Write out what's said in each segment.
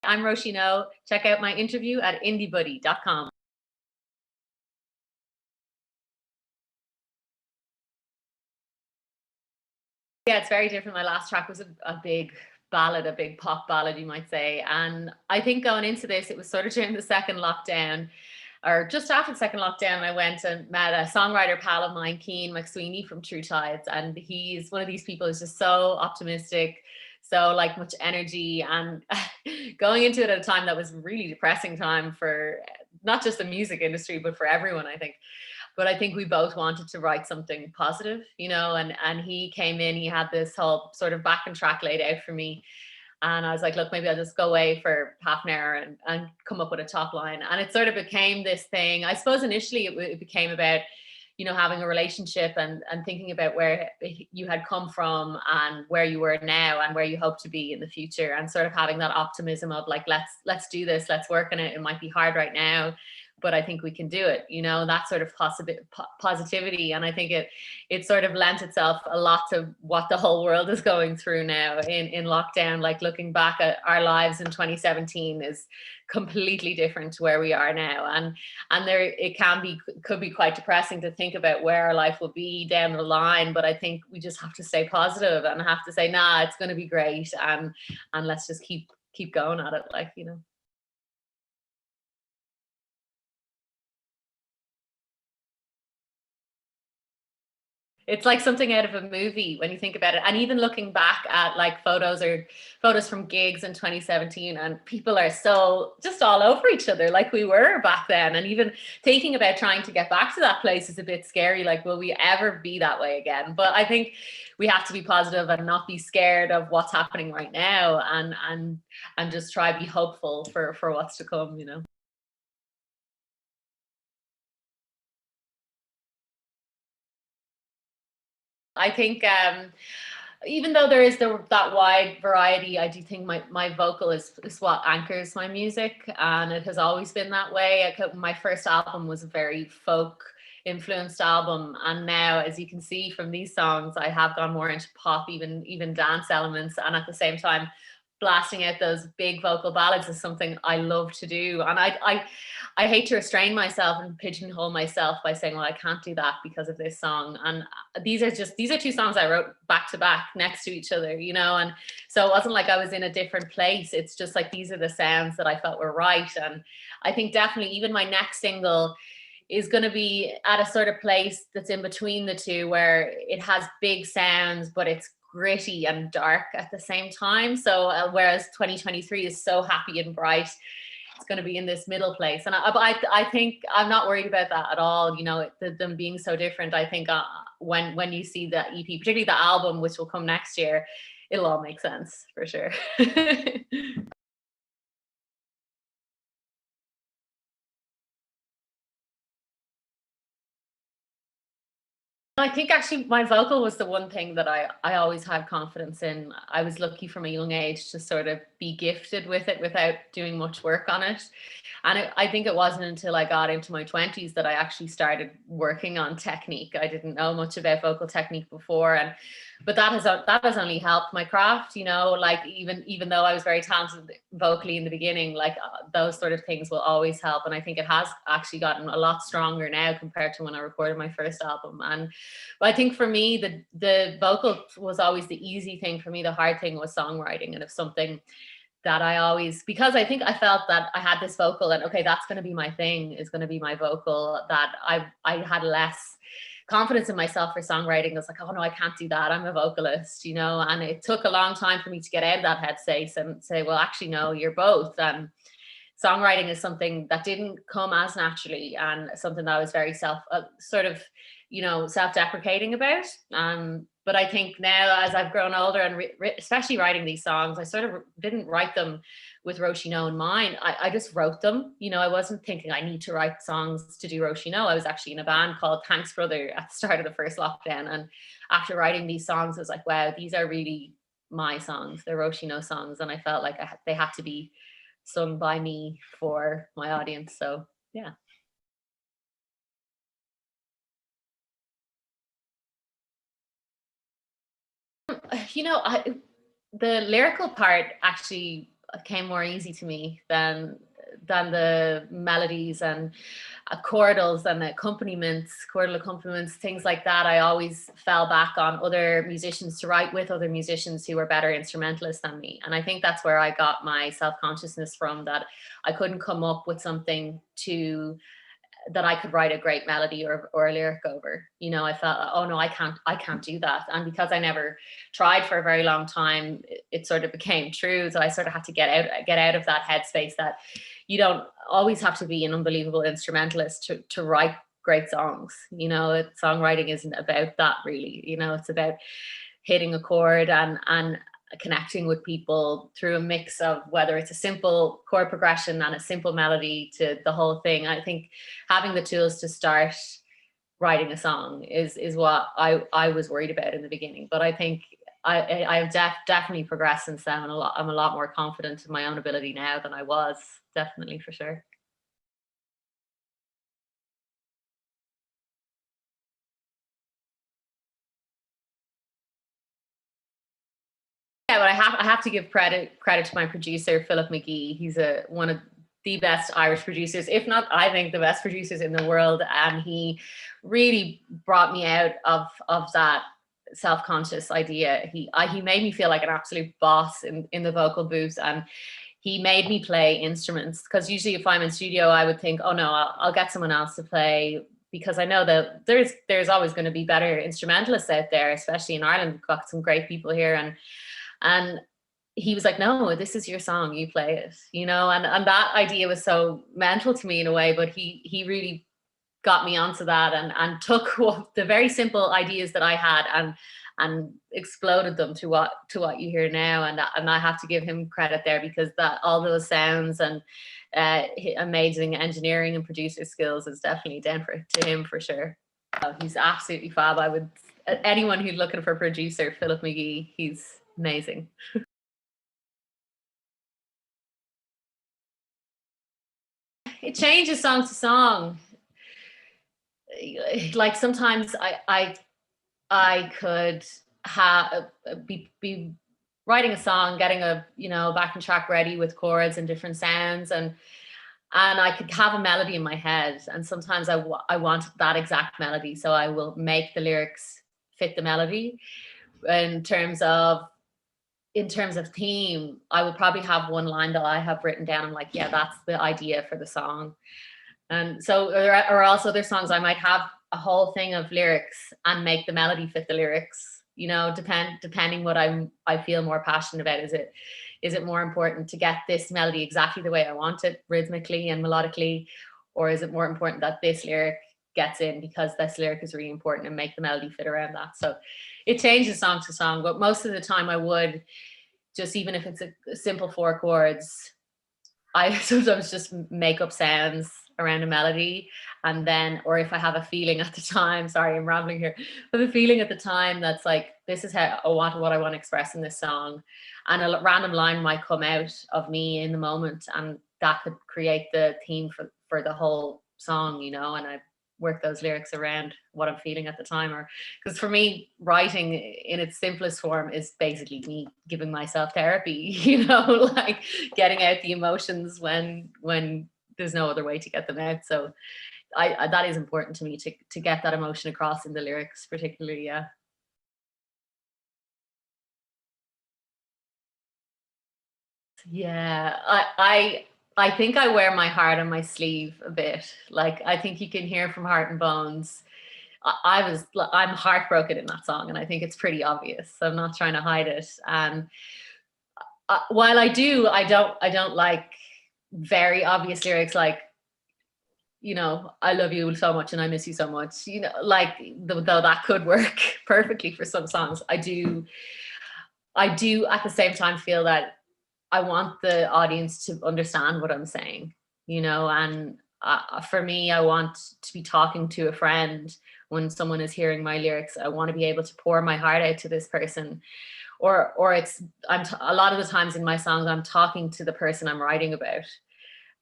I'm Róisín O. Check out my interview at indiebuddie.com. Yeah, it's very different. My last track was a big ballad, a big pop ballad, you might say. And I think going into this, it was sort of during the second lockdown, or just after the second lockdown. I went and met a songwriter pal of mine, Cian McSweeney from True Tides. And he's one of these people who's just so optimistic, so like much energy. And going into it at a time that was really depressing time for not just the music industry, but for everyone, I think. But I think we both wanted to write something positive, and he came in, he had this whole sort of backing track laid out for me. And I was like, look, maybe I'll just go away for half an hour and come up with a top line. And it sort of became this thing. I suppose initially it became about, having a relationship and thinking about where you had come from and where you were now and where you hope to be in the future, and sort of having that optimism of like, let's do this, let's work on it. It might be hard right now, but I think we can do it, that sort of positivity. And I think it sort of lent itself a lot to what the whole world is going through now in lockdown. Like looking back at our lives in 2017 is completely different to where we are now. And there, it could be quite depressing to think about where our life will be down the line. But I think we just have to stay positive and have to say, nah, it's going to be great. And let's just keep going at it, It's like something out of a movie when you think about it. And even looking back at like photos from gigs in 2017, and people are so just all over each other like we were back then. And even thinking about trying to get back to that place is a bit scary. Like, will we ever be that way again? But I think we have to be positive and not be scared of what's happening right now, and just try to be hopeful for what's to come. I think even though there is that wide variety, I do think my vocal is what anchors my music, and it has always been that way. My first album was a very folk influenced album, and now, as you can see from these songs, I have gone more into pop, even dance elements, and at the same time blasting out those big vocal ballads is something I love to do. And I hate to restrain myself and pigeonhole myself by saying, well, I can't do that because of this song. And these are two songs I wrote back to back next to each other, and so it wasn't like I was in a different place. It's just like, these are the sounds that I felt were right. And I think definitely even my next single is going to be at a sort of place that's in between the two, where it has big sounds, but it's gritty and dark at the same time. So whereas 2023 is so happy and bright, it's going to be in this middle place. And I think I'm not worried about that at all. Them being so different. I think when you see the EP, particularly the album, which will come next year, it'll all make sense for sure. I think actually my vocal was the one thing that I always had confidence in. I was lucky from a young age to sort of be gifted with it without doing much work on it. And I think it wasn't until I got into my 20s that I actually started working on technique. I didn't know much about vocal technique before, but that has only helped my craft. Like even though I was very talented vocally in the beginning, like those sort of things will always help. And I think it has actually gotten a lot stronger now compared to when I recorded my first album. And but I think for me, the vocal was always the easy thing for me. The hard thing was songwriting. And if something that I always, because I think I felt that I had this vocal and okay, that's going to be my thing, is going to be my vocal, that I had less confidence in myself for songwriting. I was like, oh no, I can't do that. I'm a vocalist, and it took a long time for me to get out of that headspace and say, well, actually, no, you're both. Songwriting is something that didn't come as naturally, and something that I was very self-deprecating about. But I think now, as I've grown older and especially writing these songs, I sort of didn't write them with Róisín O in mind. I just wrote them. I wasn't thinking I need to write songs to do Róisín O. I was actually in a band called Thanks Brother at the start of the first lockdown. And after writing these songs, I was like, wow, these are really my songs. They're Róisín O songs. And I felt like they had to be sung by me for my audience. So yeah. The lyrical part actually came more easy to me than the melodies and chordals and chordal accompaniments, things like that. I always fell back on other musicians to write with, other musicians who were better instrumentalists than me. And I think that's where I got my self-consciousness from, that I couldn't come up with something that I could write a great melody or a lyric over. You know, I felt, oh no, I can't do that. And because I never tried for a very long time, it sort of became true. So I sort of had to get out of that headspace that you don't always have to be an unbelievable instrumentalist to write great songs. You know, songwriting isn't about that really. You know, it's about hitting a chord and connecting with people through a mix of whether it's a simple chord progression and a simple melody to the whole thing. I think having the tools to start writing a song is what I was worried about in the beginning. But I think I have definitely progressed since then. I'm a lot more confident in my own ability now than I was, definitely, for sure. Yeah, but I have to give credit to my producer, Philip McGee. He's one of the best Irish producers, if not, I think, the best producers in the world. And he really brought me out of that self-conscious idea. He made me feel like an absolute boss in the vocal booth, and he made me play instruments, because usually if I'm in studio, I would think, oh no, I'll get someone else to play, because I know that there's always going to be better instrumentalists out there, especially in Ireland. We've got some great people here, and he was like, no, this is your song, you play it, you know. And that idea was so mental to me in a way, but he really got me onto that and took the very simple ideas that I had and exploded them to what you hear now. And I have to give him credit there, because that all those sounds and amazing engineering and producer skills is definitely down to him for sure. He's absolutely fab. I would, anyone who's looking for a producer, Philip McGee, he's amazing. It changes song to song. Like sometimes I could be writing a song, getting a backing track ready with chords and different sounds, and I could have a melody in my head, and sometimes I want that exact melody, so I will make the lyrics fit the melody. In terms of theme, I will probably have one line that I have written down. I'm like, yeah, that's the idea for the song. And so, or also there's songs I might have a whole thing of lyrics and make the melody fit the lyrics. You know, depending what I feel more passionate about. Is it more important to get this melody exactly the way I want it, rhythmically and melodically, or is it more important that this lyric gets in because this lyric is really important, and make the melody fit around that? So it changes song to song, but most of the time I would just, even if it's a simple 4 chords, I sometimes just make up sounds around a melody. And then, or if I have a feeling at the time, sorry, I'm rambling here, but the feeling at the time that's like, this is how what I want to express in this song. And a random line might come out of me in the moment, and that could create the theme for the whole song, you know. And I work those lyrics around what I'm feeling at the time. Or because for me, writing in its simplest form is basically me giving myself therapy, you know, like getting out the emotions when there's no other way to get them out. So I that is important to me, to get that emotion across in the lyrics particularly. Yeah. Yeah, I think I wear my heart on my sleeve a bit. Like, I think you can hear from Heart and Bones. I'm heartbroken in that song, and I think it's pretty obvious. So I'm not trying to hide it. And while I don't like very obvious lyrics like, you know, I love you so much and I miss you so much. You know, like though that could work perfectly for some songs. I do at the same time feel that I want the audience to understand what I'm saying, you know. And for me, I want to be talking to a friend when someone is hearing my lyrics. I want to be able to pour my heart out to this person, or a lot of the times in my songs, I'm talking to the person I'm writing about.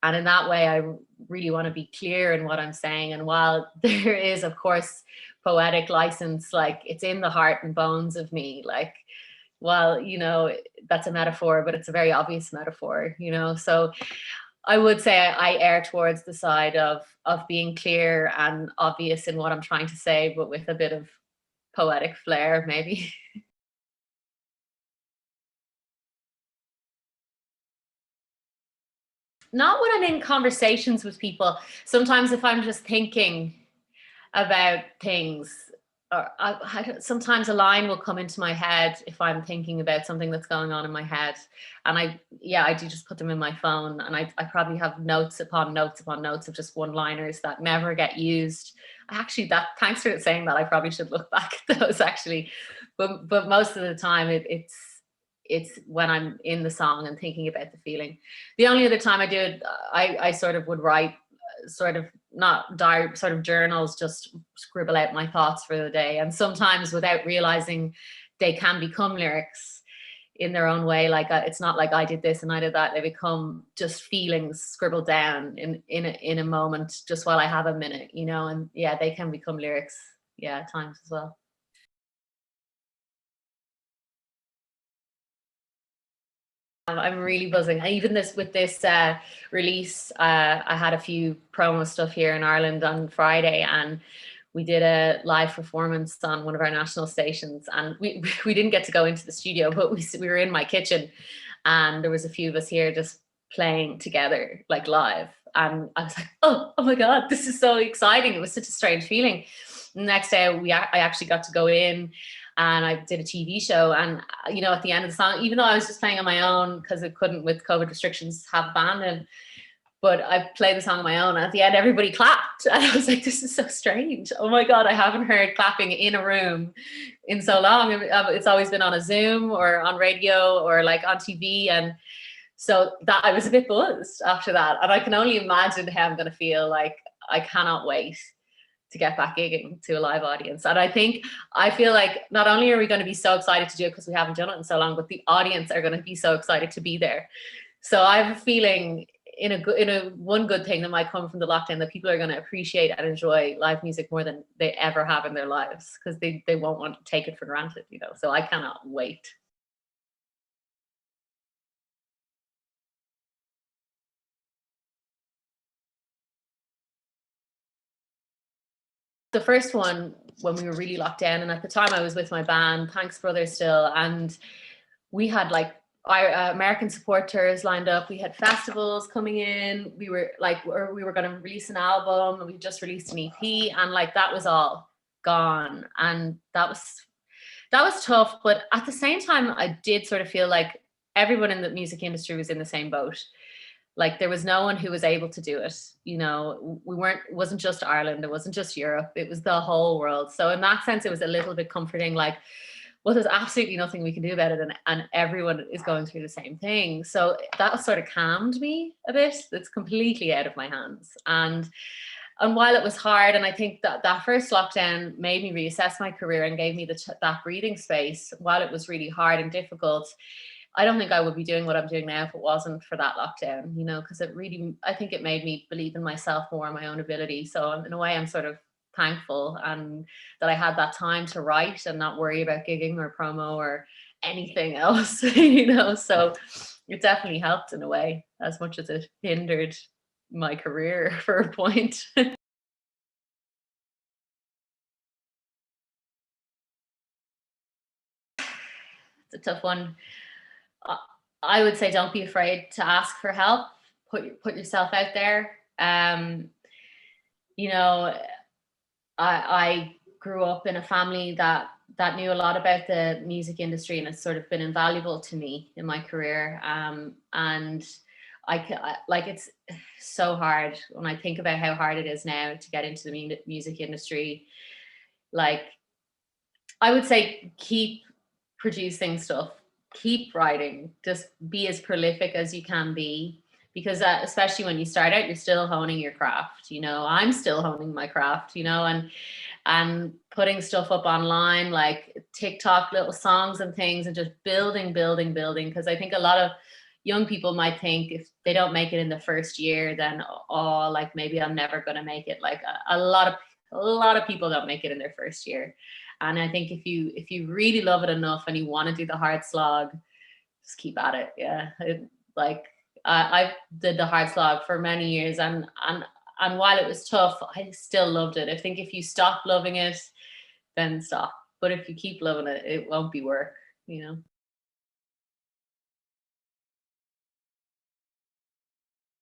And in that way, I really want to be clear in what I'm saying. And while there is, of course, poetic license, like it's in the heart and bones of me, like, well, you know, that's a metaphor, but it's a very obvious metaphor, you know. So I would say I err towards the side of being clear and obvious in what I'm trying to say, but with a bit of poetic flair, maybe. Not when I'm in conversations with people. Sometimes if I'm just thinking about things, or sometimes a line will come into my head if I'm thinking about something that's going on in my head. And I do just put them in my phone, and I probably have notes upon notes upon notes of just one-liners that never get used. Actually, that, thanks for saying that, I probably should look back at those actually. But most of the time it's when I'm in the song and thinking about the feeling. The only other time I do it, I sort of would write sort of not diary, sort of journals, just scribble out my thoughts for the day. And sometimes without realizing they can become lyrics in their own way. Like it's not like I did this and I did that. They become just feelings scribbled down in a moment, just while I have a minute, you know. And yeah, they can become lyrics, yeah, at times as well. I'm really buzzing. Even this with this release, I had a few promo stuff here in Ireland on Friday, and we did a live performance on one of our national stations. And we didn't get to go into the studio, but we were in my kitchen, and there was a few of us here just playing together, like live. And I was like, oh my God, this is so exciting. It was such a strange feeling. The next day, I actually got to go in and I did a TV show. And, you know, at the end of the song, even though I was just playing on my own because I couldn't, with COVID restrictions, have a band in, but I played the song on my own. And at the end, everybody clapped. And I was like, this is so strange. Oh my God, I haven't heard clapping in a room in so long. It's always been on a Zoom or on radio or like on TV. And so that I was a bit buzzed after that. And I can only imagine how I'm going to feel. Like, I cannot wait to get back gigging to a live audience. And I feel like not only are we going to be so excited to do it because we haven't done it in so long, but the audience are going to be so excited to be there. So I have a feeling, in a one good thing that might come from the lockdown, that people are going to appreciate and enjoy live music more than they ever have in their lives, because they won't want to take it for granted, you know. So I cannot wait. The first one, when we were really locked down, and at the time I was with my band, Thanks Brothers still, and we had like our American support tours lined up. We had festivals coming in. We were going to release an album, and we just released an EP, and like that was all gone. And that was tough. But at the same time, I did sort of feel like everyone in the music industry was in the same boat. Like there was no one who was able to do it. You know, it wasn't just Ireland, it wasn't just Europe, it was the whole world. So in that sense, it was a little bit comforting, like, well, there's absolutely nothing we can do about it, and everyone is going through the same thing. So that sort of calmed me a bit. It's completely out of my hands. And while it was hard, and I think that first lockdown made me reassess my career and gave me that breathing space, while it was really hard and difficult, I don't think I would be doing what I'm doing now if it wasn't for that lockdown, you know, because I think it made me believe in myself more, my own ability. So in a way, I'm sort of thankful and that I had that time to write and not worry about gigging or promo or anything else, you know. So it definitely helped in a way, as much as it hindered my career for a point. It's a tough one. Uh, I would say don't be afraid to ask for help. Put yourself out there. You know, I grew up in a family that knew a lot about the music industry, and it's sort of been invaluable to me in my career. And like it's so hard when I think about how hard it is now to get into the music industry. Like I would say keep producing stuff, keep writing, just be as prolific as you can be, because especially when you start out, you're still honing your craft. You know, I'm still honing my craft, you know, and putting stuff up online, like TikTok little songs and things, and just building, because I think a lot of young people might think if they don't make it in the first year, then oh, like maybe I'm never going to make it. Like a lot of people don't make it in their first year, And I think if you really love it enough and you want to do the hard slog, just keep at it. Yeah. Like I did the hard slog for many years, and while it was tough, I still loved it. I think if you stop loving it, then stop. But if you keep loving it, it won't be work, you know.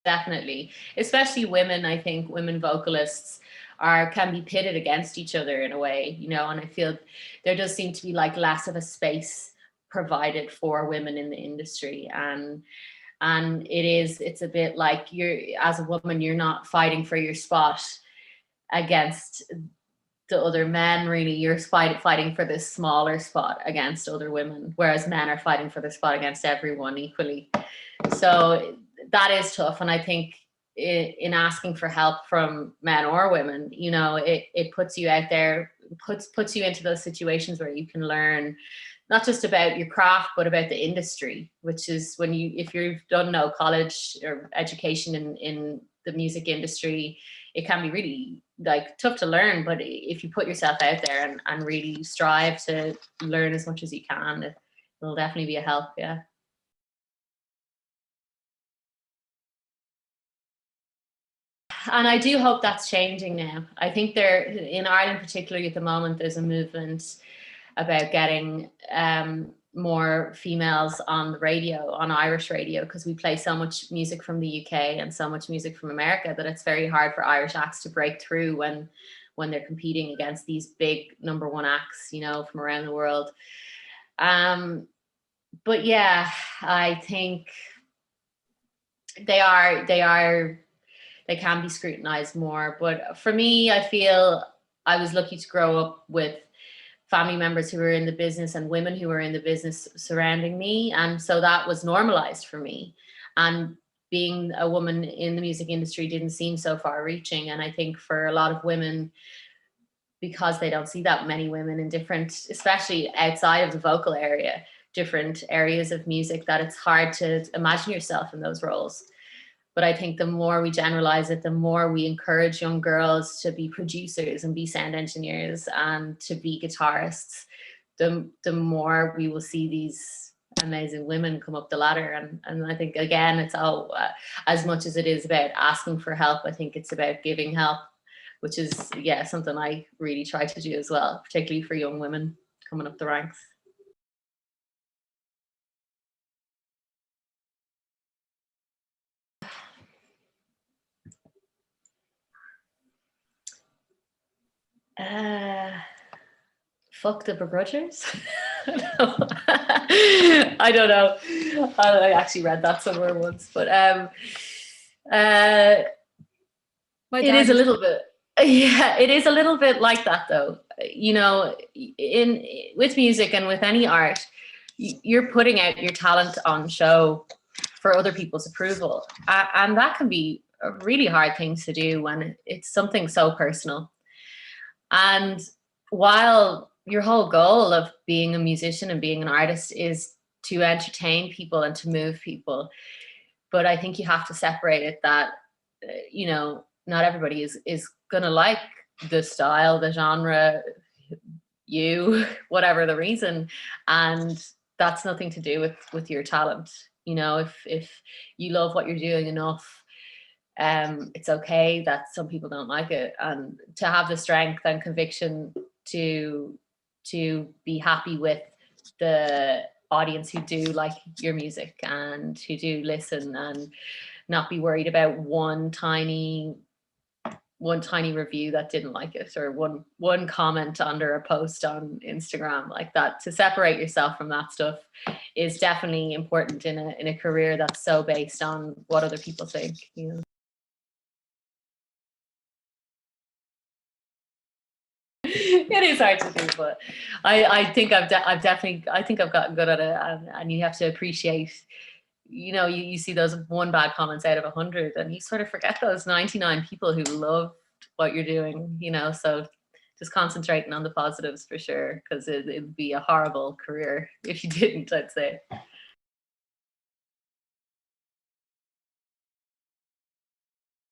Definitely, especially women. I think women vocalists are can be pitted against each other in a way, you know. And I feel there does seem to be like less of a space provided for women in the industry, and it's a bit like you're, as a woman, you're not fighting for your spot against the other men. Really, you're fighting for this smaller spot against other women, whereas men are fighting for the spot against everyone equally. So that is tough. And I think in asking for help from men or women, you know, it puts you out there, puts you into those situations where you can learn not just about your craft, but about the industry, which is when you, if you've done no college or education in the music industry, it can be really like tough to learn. But if you put yourself out there and really strive to learn as much as you can, it'll definitely be a help. Yeah. And I do hope that's changing now. I think there, in Ireland particularly at the moment, there's a movement about getting more females on the radio, on Irish radio, because we play so much music from the UK and so much music from America that it's very hard for Irish acts to break through when they're competing against these big number one acts, you know, from around the world. But yeah, I think they can be scrutinized more. But for me, I feel I was lucky to grow up with family members who were in the business and women who were in the business surrounding me. And so that was normalized for me. And being a woman in the music industry didn't seem so far reaching. And I think for a lot of women, because they don't see that many women in different, especially outside of the vocal area, different areas of music, that it's hard to imagine yourself in those roles. But I think the more we generalize it, the more we encourage young girls to be producers and be sound engineers and to be guitarists, the more we will see these amazing women come up the ladder. And I think, again, it's all, as much as it is about asking for help, I think it's about giving help, which is, yeah, something I really try to do as well, particularly for young women coming up the ranks. Uh, Fuck the begrudgers. I don't know. I actually read that somewhere once, but uh, it is a little bit. Yeah, it is a little bit like that, though. You know, in with music and with any art, you're putting out your talent on show for other people's approval, and that can be a really hard thing to do when it's something so personal. And while your whole goal of being a musician and being an artist is to entertain people and to move people, but I think you have to separate it that, you know, not everybody is going to like the style, the genre, you, whatever the reason. And that's nothing to do with your talent. You know, if you love what you're doing enough, it's okay that some people don't like it, and to have the strength and conviction to be happy with the audience who do like your music and who do listen, and not be worried about one tiny review that didn't like it, or one comment under a post on Instagram, like that. To separate yourself from that stuff is definitely important in a career that's so based on what other people think, you know. It is hard to do, but I think I've definitely, I think I've gotten good at it, and you have to appreciate, you know, you see those one bad comments out of 100 and you sort of forget those 99 people who loved what you're doing, you know. So just concentrating on the positives for sure, because it'd be a horrible career if you didn't, I'd say.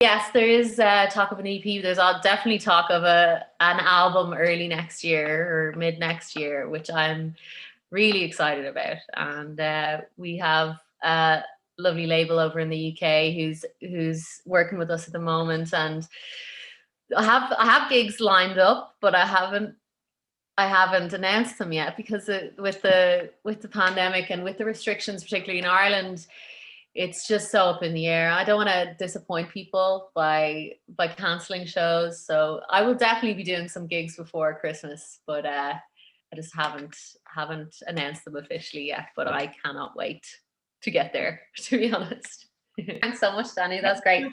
Yes, there is talk of an EP. There's definitely talk of an album early next year or mid next year, which I'm really excited about. And we have a lovely label over in the UK who's working with us at the moment, and I have gigs lined up, but I haven't announced them yet because with the pandemic and with the restrictions, particularly in Ireland, it's just so up in the air. I don't want to disappoint people by canceling shows. So I will definitely be doing some gigs before Christmas, but I just haven't announced them officially yet. But I cannot wait to get there, to be honest. Thanks so much, Danny. That's great.